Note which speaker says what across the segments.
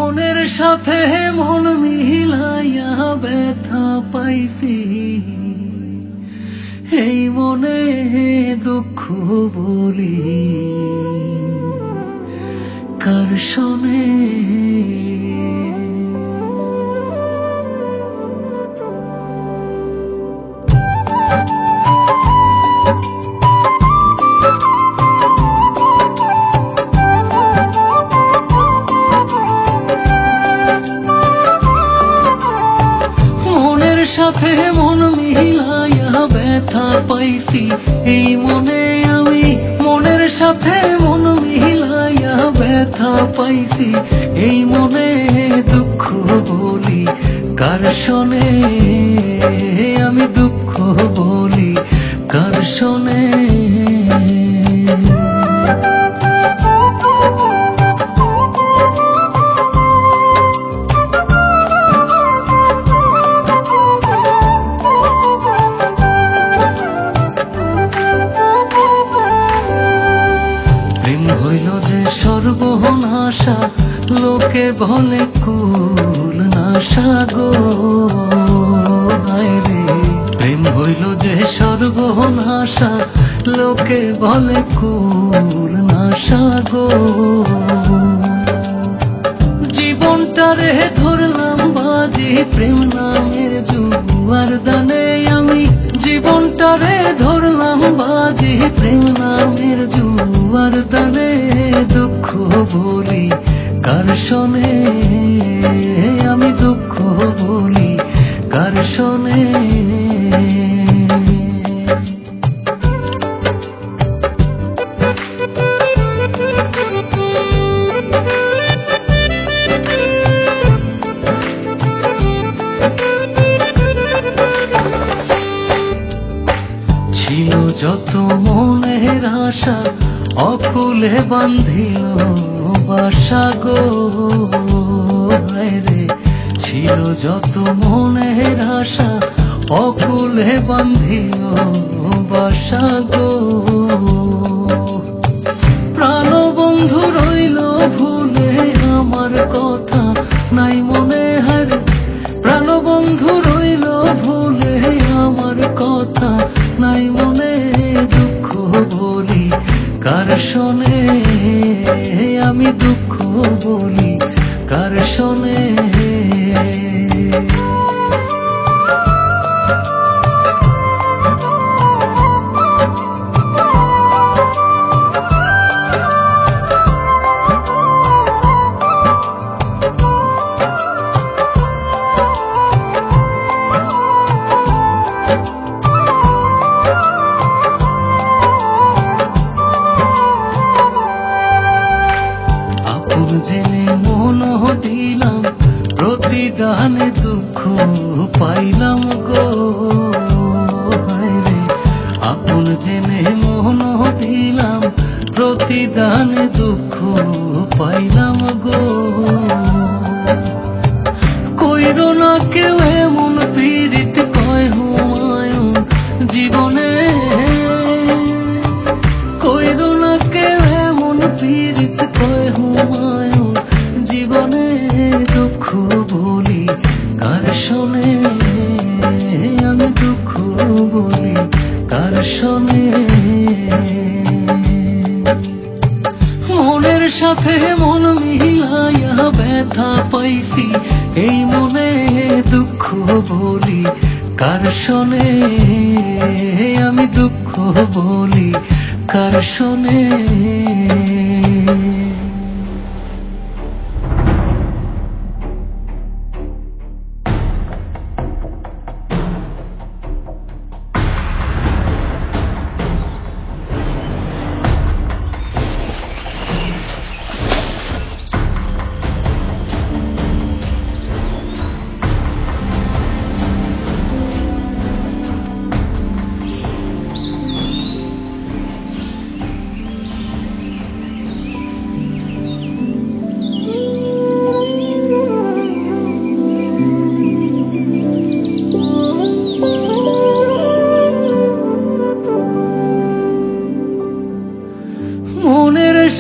Speaker 1: মনের সাথে মন মিলাইয়া ব্যথা পাইছি, এই মনে দুঃখ বলি কার শোনে। সাথে মন মিলাইয়া ব্যথা পাইছি, এই মনে আমি মনের সাথে মন মিলাইয়া ব্যথা পাইছি, এই মনে দুঃখ বলি কার শোনে, আমি দুঃখ বলি কার শোনে। হইল যে সর্বনাশা, লোকে বলে কুল নাশা গো, রে প্রেম হইল যে সর্বনাশা, লোকে বলে কুল নাশা গো। জীবনটারে ধরলাম বাজি প্রেম নামের জুয়ার দানে, আমি জীবনটারে ধরলাম বাজি প্রেম নামের জুয়ার দানে, দুঃখ বলি কার শোনে, আমি দুঃখ বলি কার শোনে। ছিল যত মনের আশা, অকুলে বান্ধিল বাসা গো, রে ছিল যত মনের আশা, অকুলে বান্ধিল বাসা গো। প্রাণ বন্ধু রইল ভুলে আমার কথা নাই মনে, হার প্রাণ বন্ধু রইল ভুলে আমার কথা নাই মনে, দুঃখ বলি কার শোনে, আমি দুঃখ বলি কার শোনে। জেনে মন দিলাম প্রতিদানে দুঃখ পাইলাম গো, রে আপন জেনে মন দিলাম প্রতিদানে দুঃখ পাইলাম গো। কইর না কেউ এমন পীড়িত কয় হুমায়ুন জীবনে, কইর না কেউ এমন পীড়িত কয় হুমায়ুন জীবনে, দুঃখ বলি কার শোনে, আমি দুঃখ বলি কার শোনে। মনের সাথে মন মিলাইয়া ব্যথা পাইছি, এই মনে দুঃখ বলি কার শোনে, আমি দুঃখ বলি কার শোনে।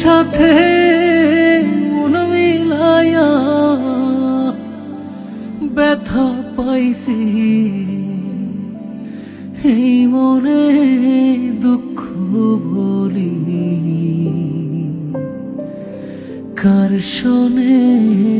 Speaker 1: সাথে মন মিলায়া ব্যথা পাইছি, এই মনে দুঃখ বলি কার শোনে।